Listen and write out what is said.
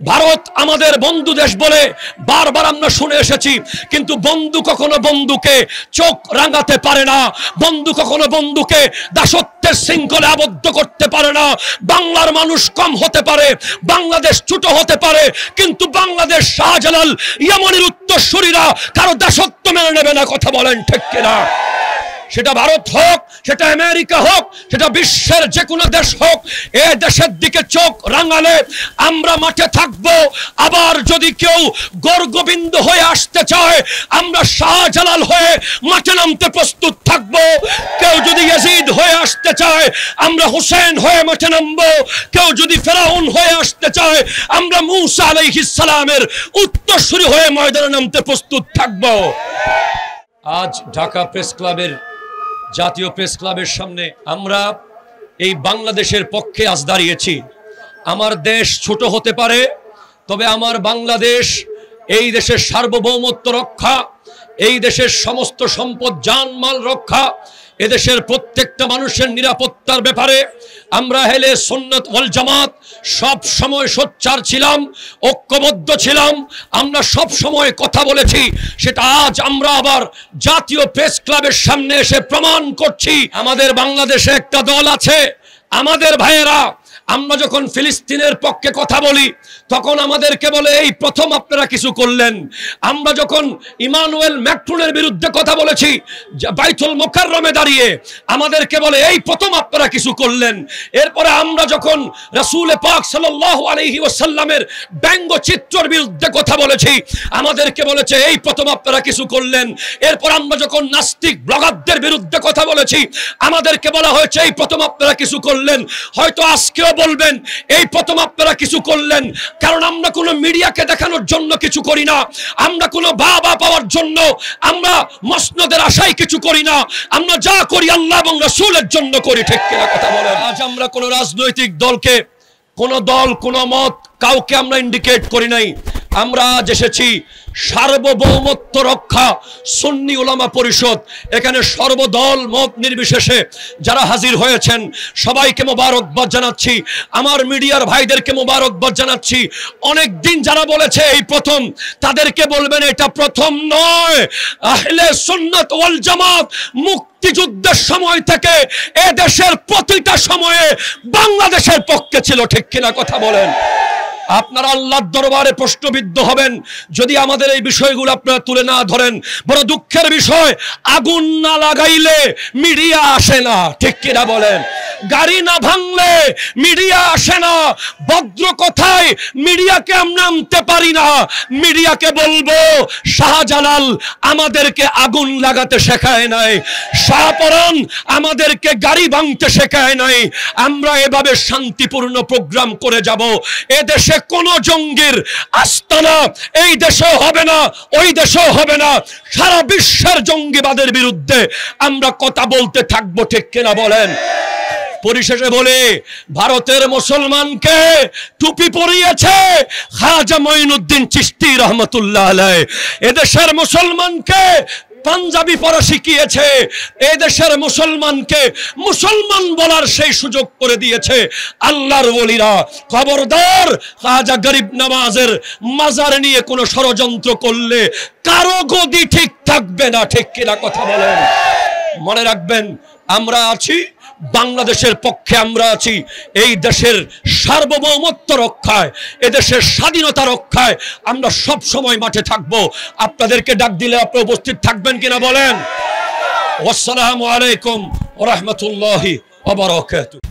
ভারত আমাদের বন্ধু দেশ বলে বারবার আমরা শুনে এসেছি, কিন্তু বন্ধু কখনো বন্ধুকে চোখ রাঙাতে পারে না, বন্ধু কখনো বন্ধুকে দাসত্বের শৃঙ্খলে আবদ্ধ করতে পারে না। বাংলার মানুষ কম হতে পারে, বাংলাদেশ ছোট হতে পারে, কিন্তু বাংলাদেশ শাহজালাল ইয়ামানের উত্তরসূরিরা কারো দাসত্ব মেনে নেবে না। কথা বলেন ঠিক কিনা? সেটা ভারত হোক, সেটা আমেরিকা হোক, সেটা বিশ্বের যে কোনো দেশ হোক, এই দেশের দিকে চোখ রাঙালে আমরা মাঠে থাকব। আবার যদি কেউ গর্গবিন্দ হয়ে আসতে চায়, আমরা শাহজালাল হয়ে মাঠে নামতে প্রস্তুত থাকব। কেউ যদি ইয়াজিদ হয়ে আসতে চায়, আমরা হুসেন হয়ে মাঠে নামব। কেউ যদি ফেরাউন হয়ে আসতে চায়, আমরা মূসা আলাইহিস সালামের উত্তরসূরি হয়ে ময়দানে নামতে প্রস্তুত থাকব। আজ ঢাকা প্রেস ক্লাবের, জাতীয় প্রেস ক্লাবের সামনে আমরা এই বাংলাদেশের পক্ষে আজ দাঁড়িয়েছি। আমার দেশ ছোট হতে পারে, তবে আমার বাংলাদেশ এই দেশের সার্বভৌমত্ব রক্ষা, এই দেশের সমস্ত সম্পদ জানমাল রক্ষা, এদেশের প্রত্যেকটা মানুষের নিরাপত্তার ব্যাপারে আমরা আহলে সুন্নাত ওয়াল জামাত সব সময় সোচ্চার ছিলাম, ঐক্যবদ্ধ ছিলাম। আমরা সব সময় কথা বলেছি, সেটা আজ আমরা আবার জাতীয় প্রেস ক্লাবের সামনে এসে প্রমাণ করছি। আমাদের বাংলাদেশে একটা দল আছে, আমাদের ভাইয়েরা, আমরা যখন ফিলিস্তিনের পক্ষে কথা বলি তখন আমাদেরকে বলে এই প্রথম আপনারা কিছু করলেন। আমরা যখন ইমানুয়েল ম্যাক্রনের বিরুদ্ধে কথা বলেছি বাইতুল মুকাররমে দাঁড়িয়ে, আমাদেরকে বলে এই প্রথম আপনারা কিছু করলেন। এরপরে আমরা যখন রাসূল পাক সাল্লাল্লাহু আলাইহি ওয়াসাল্লামের ব্যঙ্গচিত্রের বিরুদ্ধে কথা বলেছি, আমাদেরকে বলেছে এই প্রথম আপনারা কিছু করলেন। এরপর আমরা যখন নাস্তিক ব্লগারদের বিরুদ্ধে কথা বলেছি, আমাদেরকে বলা হয়েছে এই প্রথম আপনারা কিছু করলেন। হয়তো আজকেও বলবেন এই প্রথম আপনারা কিছু করলেন, কারণ আমরা কোনো মিডিয়াকে দেখানোর জন্য কিছু করি না, আমরা কোনো বাবা পাওয়ার জন্য, আমরা মসনদের আশায় কিছু করি না। আমরা যা করি আল্লাহ এবং রাসূলের জন্য করি। ঠিক কিনা কথা বলেন? আজ আমরা কোনো রাজনৈতিক দলকে, কোন দল, কোন মত কাউকে আমরা ইন্ডিকেট করি নাই। আমরা আজ এসেছি সার্বভৌমত্ব রক্ষা সুন্নি উলামা পরিষদ, এখানে সর্বদল মত নির্বিশেষে যারা হাজির হয়েছেন সবাইকে মোবারকবাদ জানাচ্ছি। আমার মিডিয়ার ভাইদেরকে মোবারকবাদ জানাচ্ছি। অনেক দিন যারা বলেছে এই প্রথম, তাদেরকে বলবেন এটা প্রথম নয়। আহলে সুন্নাত ওয়াল জামাত মুক্তিযুদ্ধের সময় থেকে এ দেশের প্রতিটা সময়ে বাংলাদেশের পক্ষে ছিল। ঠিক কিনা কথা বলেন? আপনারা আল্লাহর দরবারে প্রশ্নবিদ্ধ হবেন যদি আমাদের এই বিষয়গুলো আপনারা তুলে না ধরেন। বড় দুঃখের বিষয়, আগুন না লাগাইলে মিডিয়া আসে না। ঠিক কিনা বলেন? গাড়ি না ভাঙলে মিডিয়া আসে না। ভদ্র কথায় মিডিয়াকে আমরা আনতে পারি না। মিডিয়াকে বলবো শাহজালাল আমাদেরকে আগুন লাগাতে শেখায় নাই, শাহপরান আমাদেরকে গাড়ি ভাঙতে শেখায় নাই। আমরা এভাবে শান্তিপূর্ণ প্রোগ্রাম করে যাব। এ দেশে কোন জঙ্গির আস্তানা এই দেশেও হবে না, ওই দেশেও হবে না। সারা বিশ্বের জঙ্গিবাদের বিরুদ্ধে আমরা কথা বলতে থাকবো। ঠিক কিনা বলেন? পরিশেষে বলে, ভারতের মুসলমানকে টুপি পরিয়েছে খাজা মঈনুদ্দিন চিশতি রহমতুল্লাহ আলাইহি। এদেশের মুসলমানকে পাঞ্জাবি পরা শিখিয়েছে, এই দেশের মুসলমানকে মুসলমান বলার সেই সুযোগ করে দিয়েছে আল্লাহর ওলিরা। খবরদার, খাজা গরিব নওয়াজের মাজার নিয়ে কোনো ষড়যন্ত্র করলে কারো গদি ঠিক থাকবে না। ঠিক কিনা কথা বলেন? মনে রাখবেন, আমরা আছি বাংলাদেশের পক্ষে, আমরা আছি এই দেশের সার্বভৌমত্ব রক্ষায়, এদেশের স্বাধীনতা রক্ষায় আমরা সব সময় মাঠে থাকব। আপনাদেরকে ডাক দিলে আপনারা উপস্থিত থাকবেন কিনা বলেন? আসসালামু আলাইকুম ওয়া রাহমাতুল্লাহি ওয়া বারাকাতুহু।